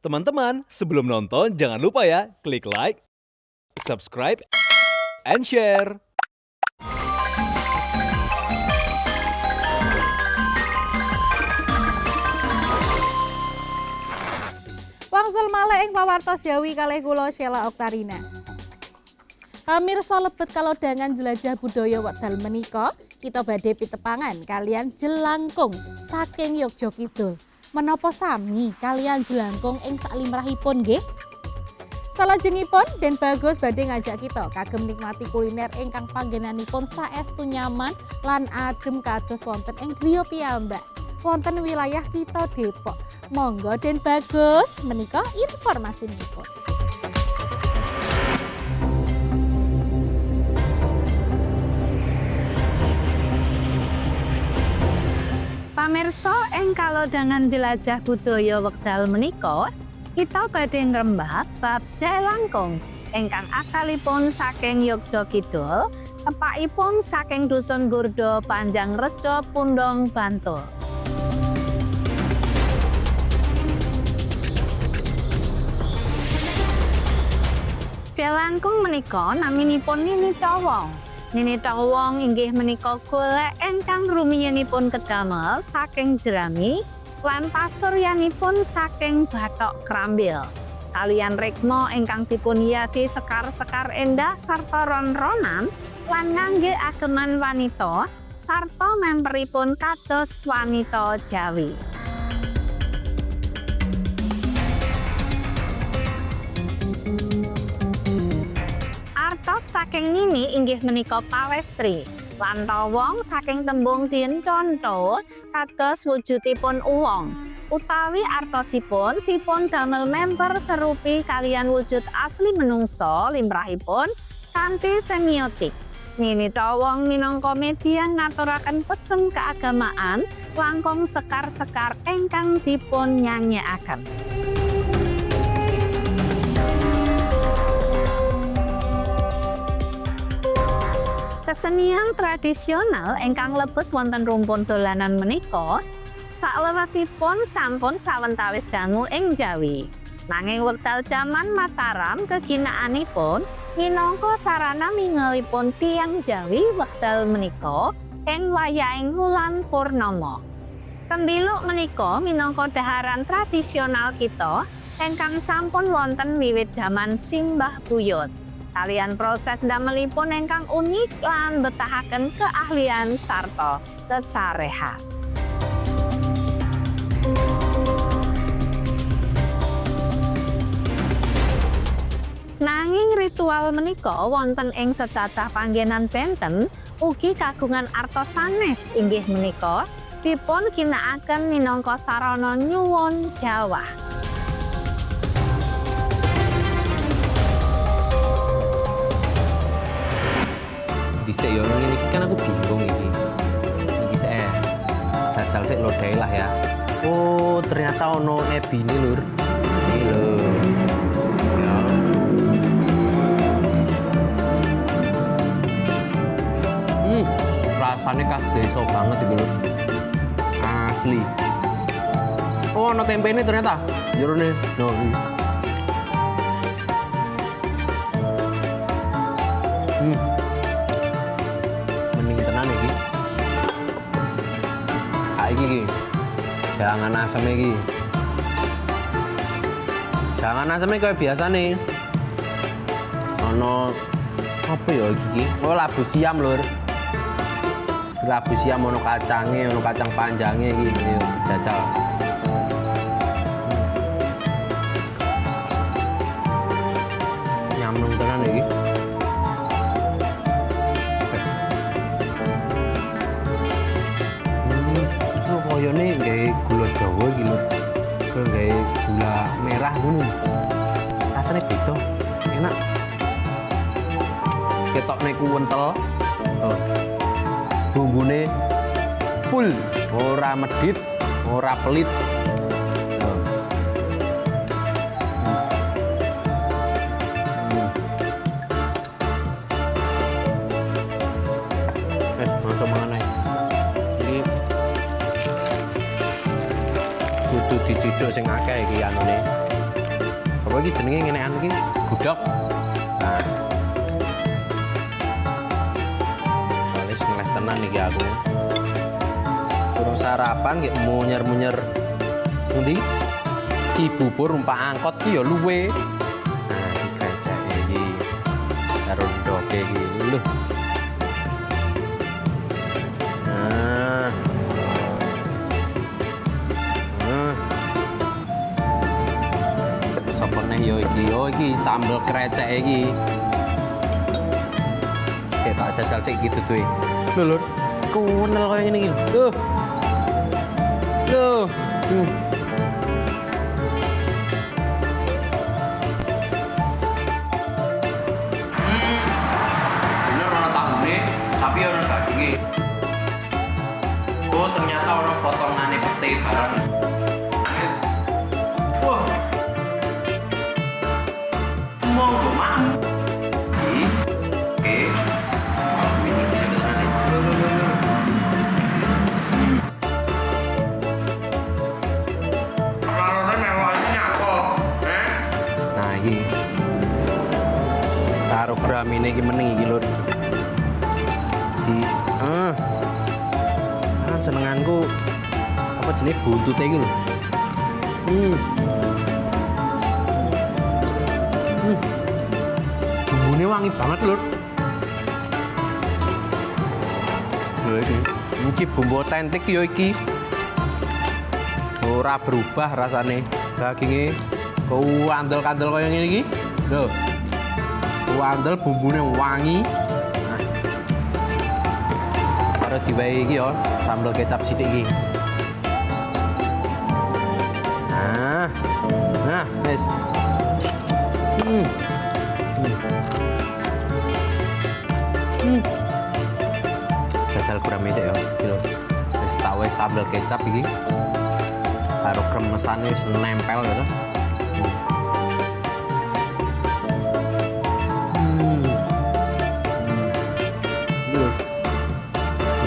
Teman-teman, sebelum nonton jangan lupa ya, klik like, subscribe, and share. Wangsul malih ing pawartos Jawi kalih kula Sheila Oktarina. Pamirsa lebet kalodhangan jelajah budaya wekdal menika, kita badhe pitepangan kalian jelangkung saking Yogya Kidul. Menapa sami kalian jelangkung ing saklimrahipun nggih? Salajengipun Den Bagus badhe ngajak kita kagem nikmati kuliner ingkang panggenanipun saestu nyaman lan adhem kados wonten ing griya piyambak wonten wilayah kita Depok. Monggo Den Bagus menika informasinipun. Pamirsa ing kalodhangan jelajah budaya wekdal menika, kita badhe ngrembak bab jelangkung ingkang asalipun saking Yogya Kidul, tepakipun saking Dusun Gurda, Panjangreja, Pundong, Bantul. Jelangkung menika naminipun Nini Tawong. Nini Tawong inggih menika golek ingkang rumiyinipun kedamel saking jerami lan pasuryanipun saking bathok krambil. Kalian rikma ingkang dipunhiasi sekar-sekar endah sarta ron-ronan lan ngangge ageman wanita sarta memperipun kados wanita Jawi. Artos saking Nini inggih menika pawestri, lan Tawong saking tembung dintonto kados wujudipun uwong, utawi artosipun dipun damel memper serupi kalian wujud asli menungso limrahipun kanthi semiotik. Nini Tawong minangka media ngaturaken pesen keagamaan langkung sekar-sekar ingkang dipun nyanyekaken. Kesenian tradisional ingkang lebet wonten rumpun dolanan menika saklewasipun sampun sawentawis dangu ing Jawi. Nanging wekdal jaman Mataram keginaanipun minangka sarana mingelipun tiyang Jawi wekdal menika ing wayahing wulan purnama. Kembiluk menika minangka dhaharan tradisional kita ingkang sampun wonten wiwit jaman Simbah Buyut. Kalian proses damelipun ingkang unik lan betahaken keahlian sarta kesarehan. Nanging ritual menika wonten ing secacah panggenan benten ugi kagungan artos sanes inggih menika dipun ginakaken minangka sarana nyuwun jawah. Dhisik yo ngene iki kan aku bingung iki. Iki saya jajal sik lodhae lah ya. Oh, ternyata ono ebine lur. Iki lho. Ya. Rasane khas desa banget iki lur. Asli. Oh, ono tempene ternyata. Jerone. No. Iki jangan asem iki. Jangan asem kayak biasa nih. Ono apa ya iki? Oh, labu siam lur. Labu siam ono kacange, ono kacang panjange iki. Ayo jajal. Nyamnung tenan iki. Koyone nggae gula Jawa iki lho. Kaya nggae gula merah ngono. Rasane beda, enak. Ketokne kuwentel. Oh. Bumbune full, ora medhit, ora pelit. Oh. Masuk mangan ae. Iki kudu diciduk sing akeh iki anune. Apa iki jenenge ngenekan iki? Gudeg. Nah. Wis ngeleh tenan iki aku. Kurang sarapan nggih munyer-munyer. Endi? Cibubur numpak angkot ki ya luwe. Nah, iki kreceke iki. Karo ndoke iki. Lho. Yo iki sambel krecek iki. Tak jajal sik gitu tuh. Lho lho. Kunel koyo ngene iki. Loh. Loh. Bener ana tahune, tapi ana daginge. Oh, ternyata ana potongane pete barang. Wah. Monggo, Mam. Oke. Nah, iki. Karo gramine iki meneng iki, Lur. Senenganku apa jenis buntutnya iki lho. Bumbune wangi banget, Lur. Lho iki bumbu otentik ya iki. Ora berubah rasane. Daginge kuandel-kandel kaya ngene iki. Lho. Kuandel bumbune wangi. Karo diwehi iki ya sambel kecap sithik iki. Nah, wis. Jajal kurang sik ya. Wis tak wis sambel kecap iki. Karo kremesane wis nempel gitu.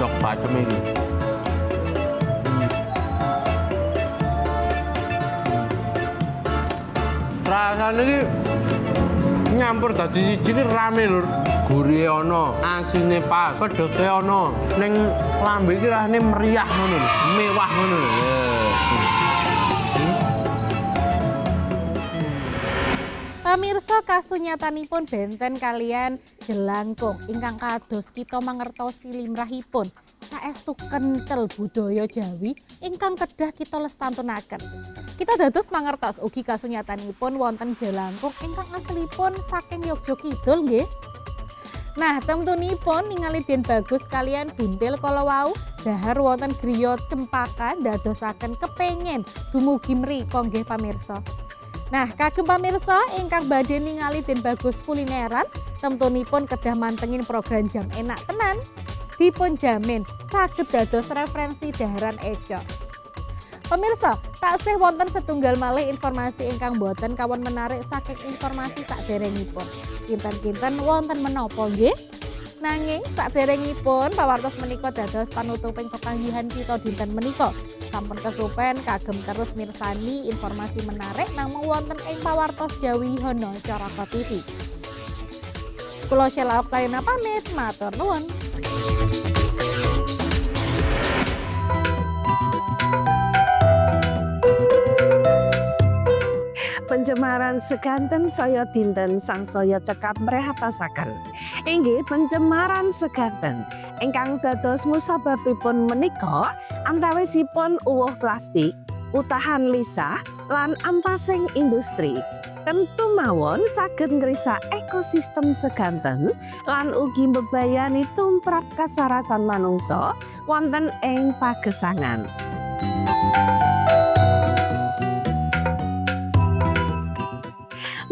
Dok bacem iki. Rasane iki nyampur dadi siji iki rame, Lur. Gurihe ana, asine pas, pedhote ana. Ning lambe iki rasane meriah ngono lho, mewah ngono lho. Pamirsa, kasunyatanipun benten kalian jelangkung ingkang kados kita mangertosi limrahipun saestu kenthel budaya Jawi ingkang kedah kita lestantunaken. Kita dados mangertos ugi kasunyatanipun wonten jelangkung ingkang aslipun saking Yogya Kidul nggih. Nah, temtunipun ningali Den Bagus kalian Buntil kala wau dahar wonten griya Cempaka ndadosaken kepengin dumugi mrika nggih pamirsa. Nah, kagem pamirsa ingkang badhe ningali Den Bagus kulineran, temtunipun kedah mantengin program Jam Enak Tenan. Dipun jamin saged dados referensi daharan eco. Pemirsa, taksih wonten setunggal malih informasi ingkang boten kawon menarik saking informasi sakderengipun. Kinten-kinten wonten menapa nggih? Nanging sakderengipun pawartos menika dados panutuping pepanggihan kita dinten menika. Sampun kesupen kagem terus mirsani informasi menarik namung wonten ing pawartos Jawi Hono Caraka TV. Kula Sheila Oktarina pamit, matur nuwun. Pencemaran sekanten saya dinten sangsaya cekap mrehatasaken. Inggih pencemaran sekanten ingkang dados musababipun menika antawisipun uwuh plastik, utahan lisah lan ampasing industri. Tentu mawon saged ngrisak ekosistem sekanten lan ugi mbebayani tumrap kasarasan manungsa wonten ing pagesangan.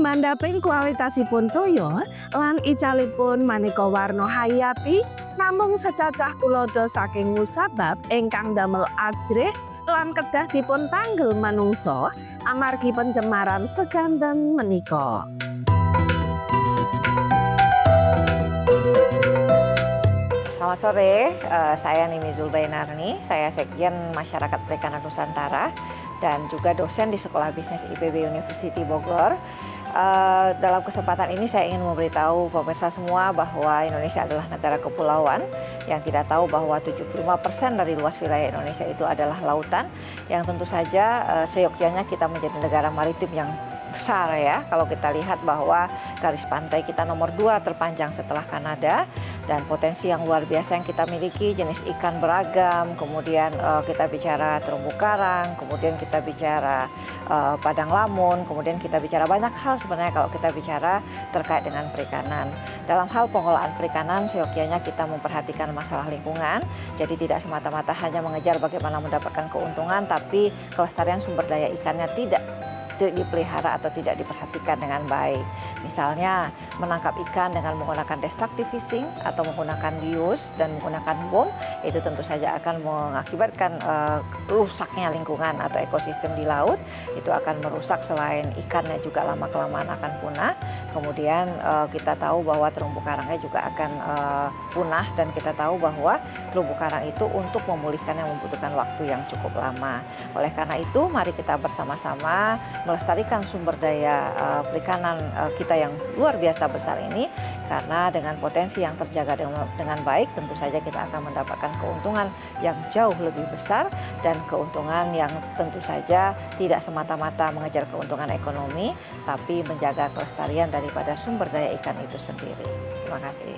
Mandhaping kualitasipun toya lan icalipun maneka warna hayati namung secacah tuladha saking musabab ingkang damel ajrih lan kedah dipun tanggel manungsa amargi pencemaran sekanten menika. Selamat sore, saya Nini Zulbainarni, saya Sekjen Masyarakat Perikanan Nusantara. dan juga dosen di Sekolah Bisnis IPB University Bogor. Dalam kesempatan ini saya ingin memberitahu pemirsa semua bahwa Indonesia adalah negara kepulauan yang kita tahu bahwa 75% dari luas wilayah Indonesia itu adalah lautan yang tentu saja seyogyanya kita menjadi negara maritim yang besar ya. Kalau kita lihat bahwa garis pantai kita nomor 2 terpanjang setelah Kanada dan potensi yang luar biasa yang kita miliki, jenis ikan beragam, kemudian kita bicara terumbu karang, kemudian kita bicara padang lamun, kemudian kita bicara banyak hal sebenarnya kalau kita bicara terkait dengan perikanan. Dalam hal pengelolaan perikanan, seyogyanya kita memperhatikan masalah lingkungan, jadi tidak semata-mata hanya mengejar bagaimana mendapatkan keuntungan, tapi kelestarian sumber daya ikannya tidak dipelihara atau tidak diperhatikan dengan baik. Misalnya menangkap ikan dengan menggunakan destructive fishing atau menggunakan bius dan menggunakan bom, itu tentu saja akan mengakibatkan rusaknya lingkungan atau ekosistem di laut. Itu akan merusak selain ikannya juga lama-kelamaan akan punah. Kemudian kita tahu bahwa terumbu karangnya juga akan punah dan kita tahu bahwa terumbu karang itu untuk memulihkannya membutuhkan waktu yang cukup lama. Oleh karena itu mari kita bersama-sama melestarikan sumber daya perikanan kita yang luar biasa besar ini, karena dengan potensi yang terjaga dengan baik tentu saja kita akan mendapatkan keuntungan yang jauh lebih besar dan keuntungan yang tentu saja tidak semata-mata mengejar keuntungan ekonomi tapi menjaga kelestarian daripada sumber daya ikan itu sendiri. Terima kasih.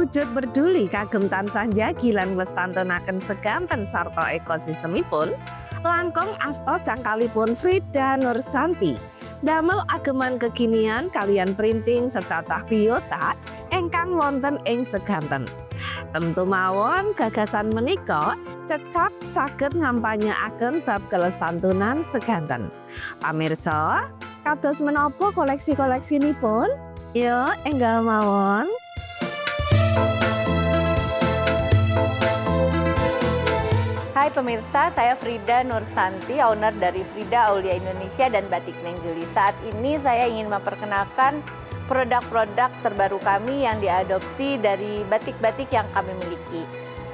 Wujud berduli kagem tansah njagi lan nglestantunaken seganten sarta ekosistemipun, langkung asta cangkalipun Frida Nursanti damel ageman kekinian kalian printing secacah biota ingkang wonten ing seganten. Tentu mawon gagasan menika cekap saged ngampanyeaken bab kelestantunan seganten. Pamirsa, kados menapa koleksi-koleksinipun? Yo, enggal mawon. Hai pemirsa, saya Frida Nursanti, owner dari Frida Aulia Indonesia dan Batik Nenggeli. Saat ini saya ingin memperkenalkan produk-produk terbaru kami yang diadopsi dari batik-batik yang kami miliki.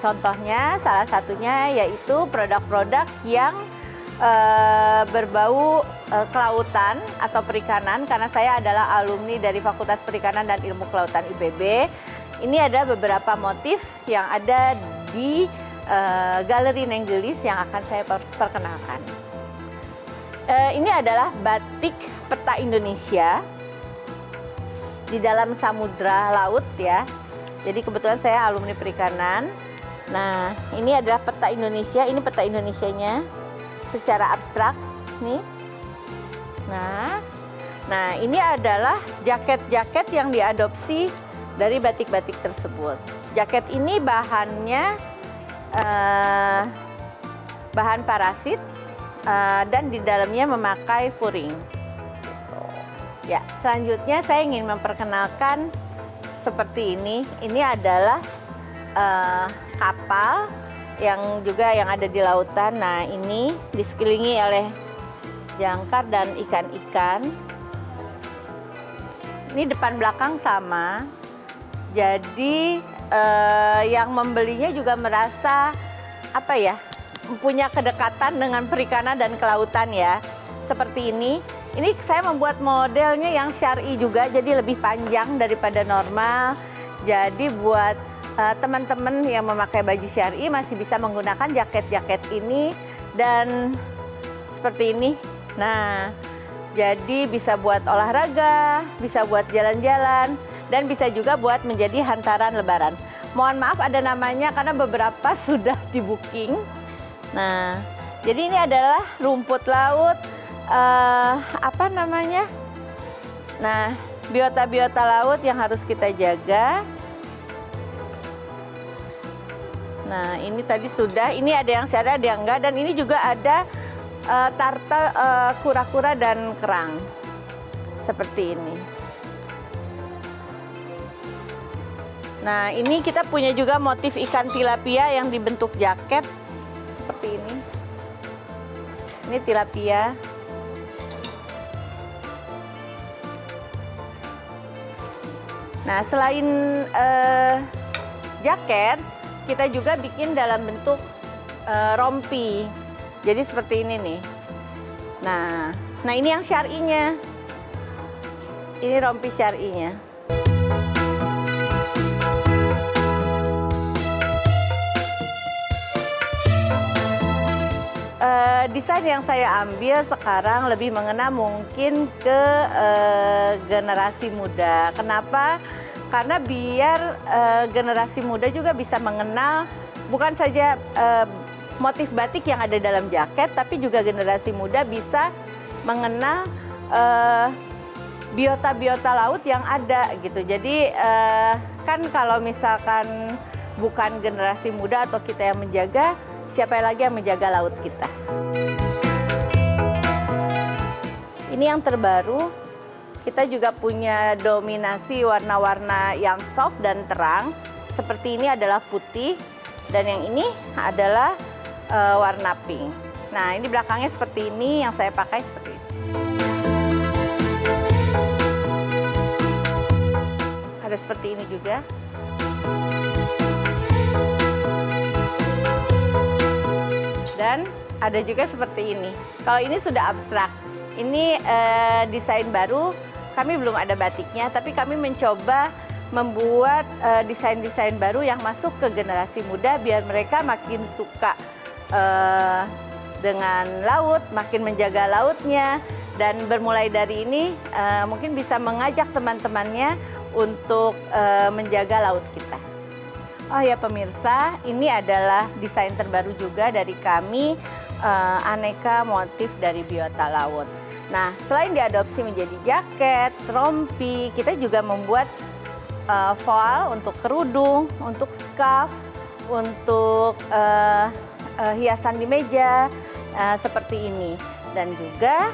Contohnya, salah satunya yaitu produk-produk yang berbau kelautan atau perikanan, karena saya adalah alumni dari Fakultas Perikanan dan Ilmu Kelautan IPB. Ini ada beberapa motif yang ada di Galeri Nenggelis yang akan saya perkenalkan. Ini adalah batik peta Indonesia di dalam samudra laut ya. Jadi kebetulan saya alumni perikanan. Nah, ini adalah peta Indonesia. Ini peta Indonesianya secara abstrak nih. Nah ini adalah jaket-jaket yang diadopsi dari batik-batik tersebut. Jaket ini bahannya bahan parasit dan di dalamnya memakai furing. Ya, selanjutnya saya ingin memperkenalkan seperti ini. Ini adalah kapal yang ada di lautan. Nah, ini disekelilingi oleh jangkar dan ikan-ikan. Ini depan belakang sama. Jadi yang membelinya juga merasa punya kedekatan dengan perikanan dan kelautan ya. Seperti ini. Ini saya membuat modelnya yang syar'i juga, jadi lebih panjang daripada normal. Jadi buat teman-teman yang memakai baju syar'i masih bisa menggunakan jaket-jaket ini dan seperti ini. Nah, jadi bisa buat olahraga, bisa buat jalan-jalan, dan bisa juga buat menjadi hantaran lebaran. Mohon maaf ada namanya karena beberapa sudah di booking. Nah, jadi ini adalah rumput laut, Nah, biota-biota laut yang harus kita jaga. Nah, ini tadi sudah, ini ada yang syar'i, ada yang enggak, dan ini juga ada turtle, kura-kura dan kerang. Seperti ini. Nah, ini kita punya juga motif ikan tilapia yang dibentuk jaket seperti ini. Ini tilapia. Nah, selain jaket, kita juga bikin dalam bentuk rompi. Jadi seperti ini nih. Nah ini yang syar'inya. Ini rompi syar'inya. Desain yang saya ambil sekarang lebih mengena mungkin ke generasi muda. Kenapa? Karena biar generasi muda juga bisa mengenal bukan saja motif batik yang ada dalam jaket, tapi juga generasi muda bisa mengenal biota-biota laut yang ada gitu. Jadi kan kalau misalkan bukan generasi muda atau kita yang menjaga, siapa lagi yang menjaga laut kita? Ini yang terbaru, kita juga punya dominasi warna-warna yang soft dan terang. Seperti ini adalah putih, dan yang ini adalah warna pink. Nah, ini belakangnya seperti ini, yang saya pakai seperti ini. Ada seperti ini juga. Dan ada juga seperti ini. Kalau ini sudah abstrak. Ini desain baru, kami belum ada batiknya, tapi kami mencoba membuat desain-desain baru yang masuk ke generasi muda biar mereka makin suka dengan laut, makin menjaga lautnya, dan bermulai dari ini mungkin bisa mengajak teman-temannya untuk menjaga laut kita. Oh ya pemirsa, ini adalah desain terbaru juga dari kami, aneka motif dari biota laut. Nah, selain diadopsi menjadi jaket, rompi, kita juga membuat voal untuk kerudung, untuk scarf, untuk hiasan di meja seperti ini. Dan juga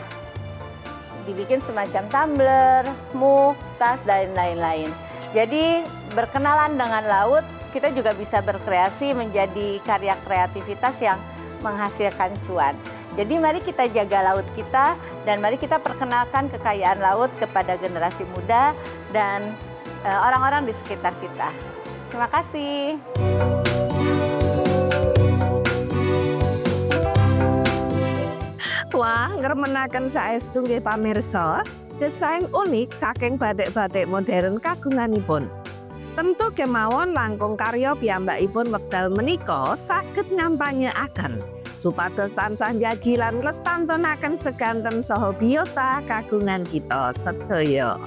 dibikin semacam tumbler, mug, tas, dan lain-lain. Jadi berkenalan dengan laut, kita juga bisa berkreasi menjadi karya kreativitas yang menghasilkan cuan. Jadi mari kita jaga laut kita dan mari kita perkenalkan kekayaan laut kepada generasi muda dan orang-orang di sekitar kita. Terima kasih. Wah, ngremenaken saestu nggih pamirsa, desain unik saking batik-batik modern kagunganipun. Tentu kemawon langkung karya piyambakipun wekdal menika saged ngampanyeaken supados tansah njagi lan nglestantunaken seganten saha biota kagungan kita sedaya.